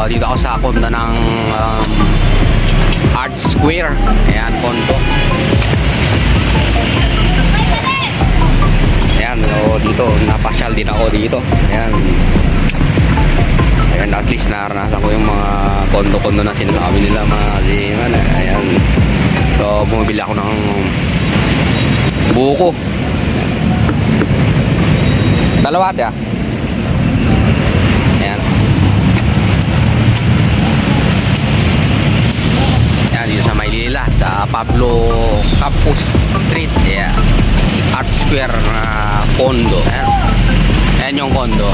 dito ako sa kondo ng Art Square. Ayan, kondo. Ayan, so dito, napasyal din ako dito. Ayan. Ayan, at least naranasan ko yung mga kondo-kondo na sinasabi nila mga ziman. Ayan. So, bumibili ako ng buko. Dalawa ate ah. Ayan. Ayan, dito sa Maynila, sa Pablo Campus Street. Ayan. Art Square na kondo. Ayan. Ayan yung kondo.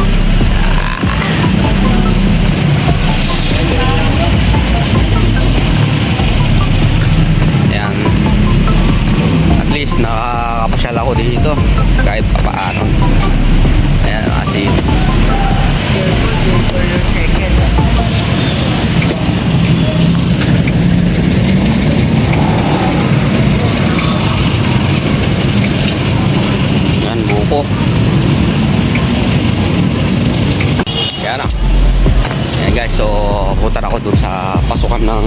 Ayan. At least nakakapasyal ako dito kahit papaano. Ayan, kasi yan, buko. Yan na. Ayan guys, so punta ako dun sa pasukan ng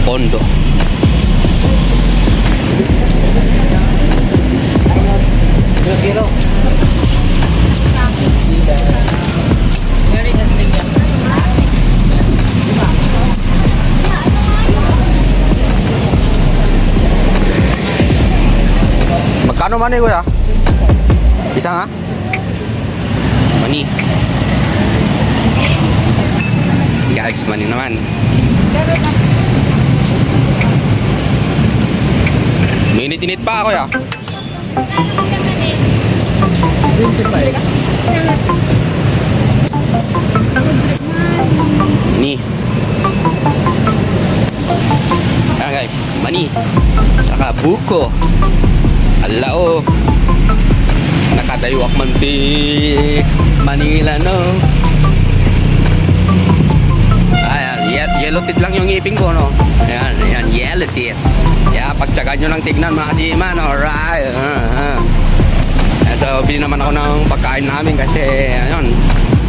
kondo. Kilo. Magkano man eh kuya? Isa nga? Mani. Guys, mani naman. Minit-init pa kuya. 25. Ni. Ayan guys, mani. Saka buko. Alao. Nakadaywak man ti Manila no. Ayan, yellow teeth lang yung ngipin ko no. Ayan, ayan, yellow teeth. Yeah, pagtsagaan nyo lang tignan mga siman. Alright. So, bili naman ako ng pagkain namin kasi ayun.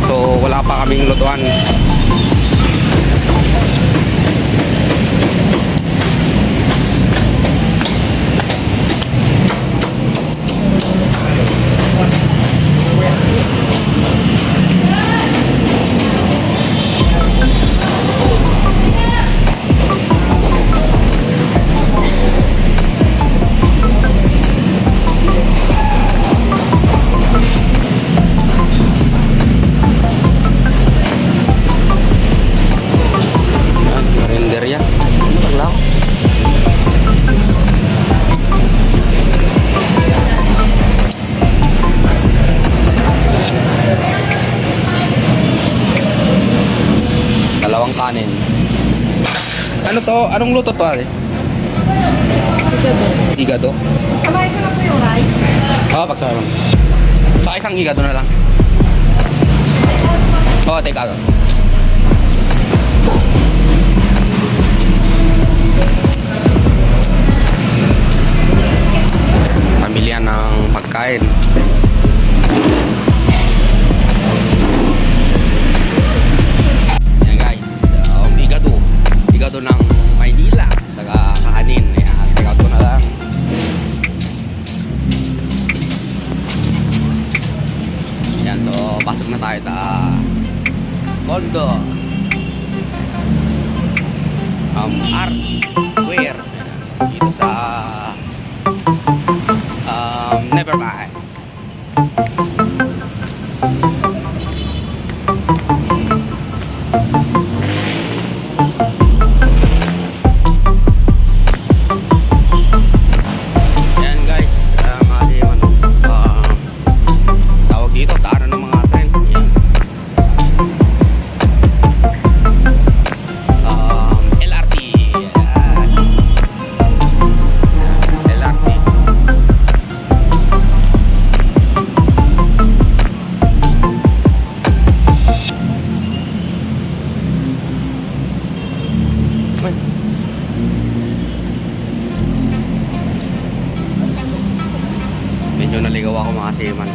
So, wala pa kaming lutuan. Dalawang kanin. Ano to? Anong luto to? Higado. Kamay ko na po yung rice. Oo, pagsama mo. Saka isang higado na lang. Oo, take out. Pamilya ng pagkain. Higado ng Maynila sa kakanin. Ayan, take out ko na lang. Ayan, so pasok na tayo sa kondo. Art Square. Dito sa Nevermind. Medyo naligaw ako mga seaman.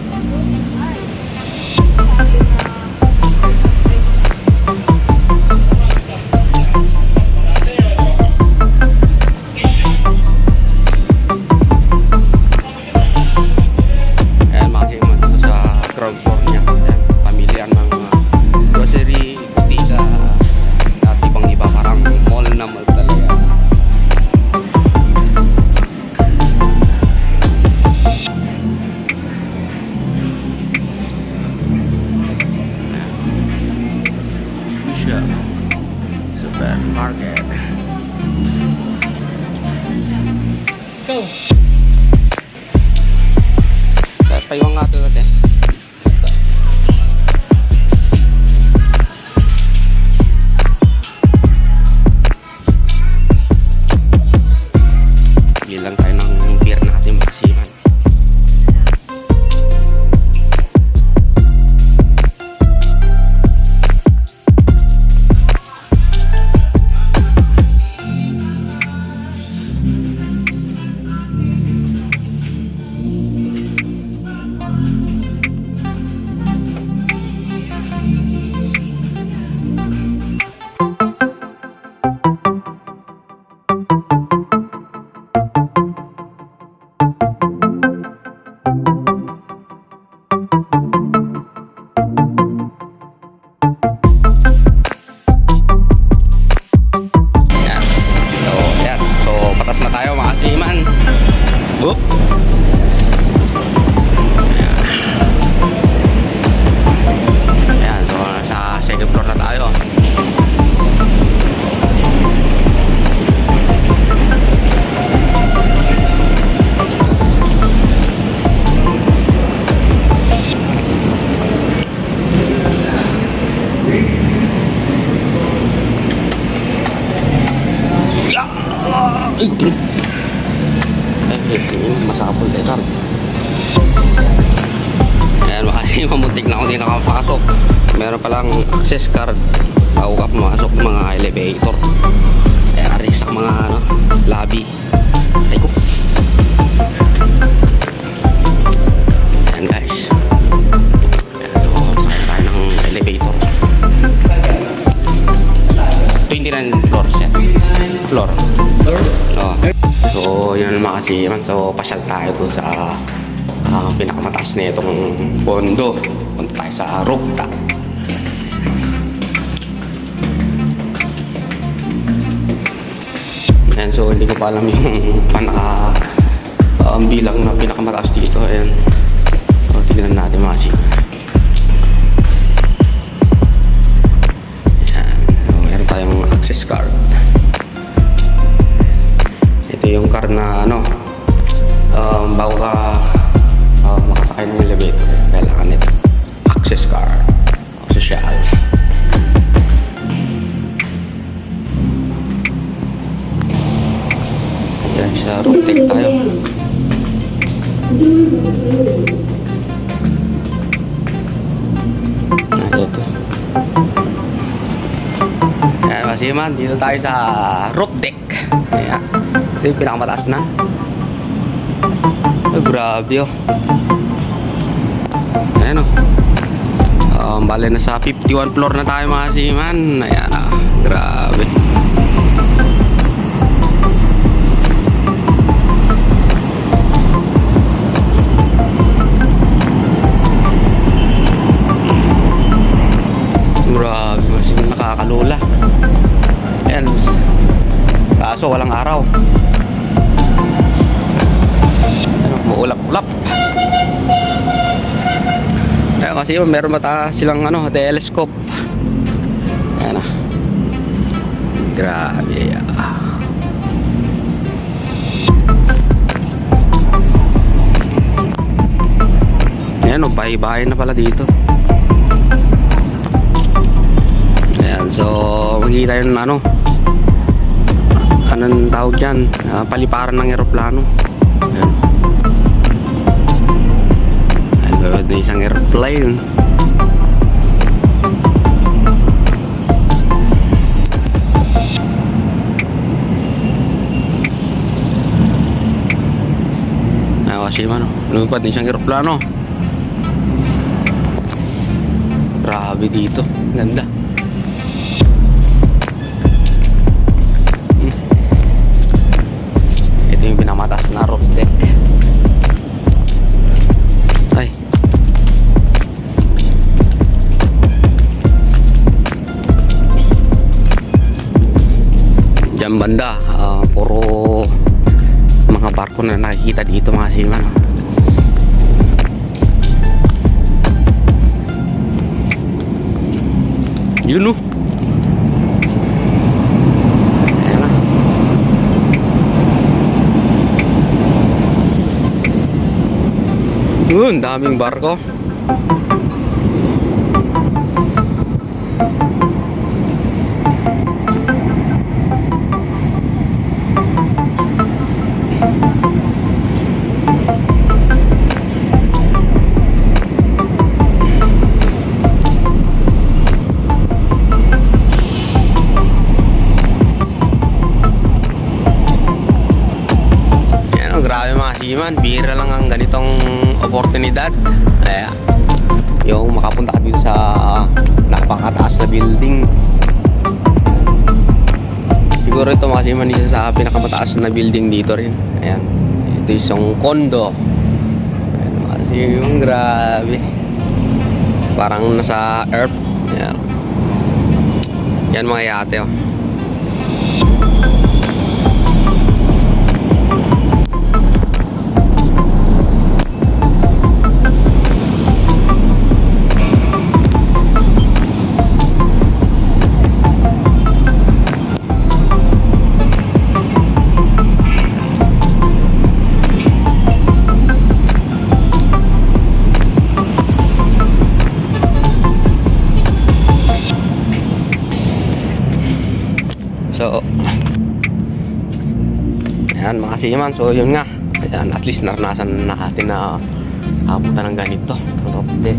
Taiwan nga ito natin. Bilang tayo ng beer natin makasiman. Oop. Ayan, so nasa second floor na tayo. Masapol tayo tar. Ayan, makasi mamuntik na ako din nakapasok. Meron palang access card bago ka pumasok ng mga elevator. Ayan, arik sa mga lobby. Ay ko. Ayan guys. Ayan, so sakay tayo ng elevator. 29 floors yan. Floor. Oh. So yun naman kasi man. So pasyal tayo dun sa pinakamataas na itong pondo. Punta tayo sa rooftop. Ayan, so hindi ko pa alam yung bilang na pinakamataas dito. Ayan, so tignan natin mga kasi. Ayan, so meron tayong access card. Ito yung card na bago ka makasakay ng elevator, kailangan nito access card social. Ayan, sa room deck tayo. Ito. Ayan, masiman, dito tayo sa roof deck. Ayan. Ito yung pinakamataas na. Ay, grabe oh. Ayan oh. Bale na sa 51 floor na tayo mga siman. Ayan ah, grabe. Grabe mga siman, nakakalula. Ayan. Kaso walang araw. Maulap-ulap. Kaya kasi meron mata silang telescope. Ayan ah. Grabe ah. Ayan o, bahay-bahay na pala dito. Ayan, so magkita yun anong tawag dyan, paliparan ng eroplano. Ayan. Ayan, na isang airplane. Ayan kasi lumipad na isang eroplano. Grabe dito, ganda. Yung pinamataas na roof deck. Ay. Diyan banda, puro mga barko na nakikita dito mga siman. Yun oh. Yun, daming barko. Yan, oh, grabe mga himan. Bira lang ang ganitong oportunidad. Kaya, yung makapunta ka dito sa napakataas na building. Siguro ito mga himan isa sa pinakamataas na building dito rin. Ayan. Ito isang condo. Ayan mga himan, grabe. Parang nasa earth. Ayan. Yan mga yate oh. So, ayan mga seaman. So, yun nga. Ayan, at least naranasan na natin na abutan ng ganito. Hindi.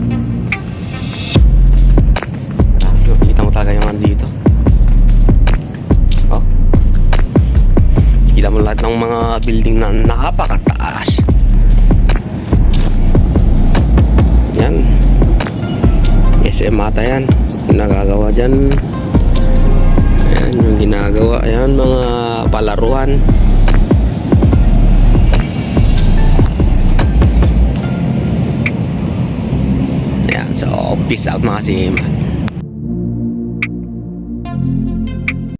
Grabe, kita mo talaga yung ano dito. Oh. Kita mo lahat ng mga building na napakataas. Yan. SM ata yan. Nagagawa dyan. Ayan yung ginagawa. Ayan mga palaruan. Ayan, so peace out mga siman.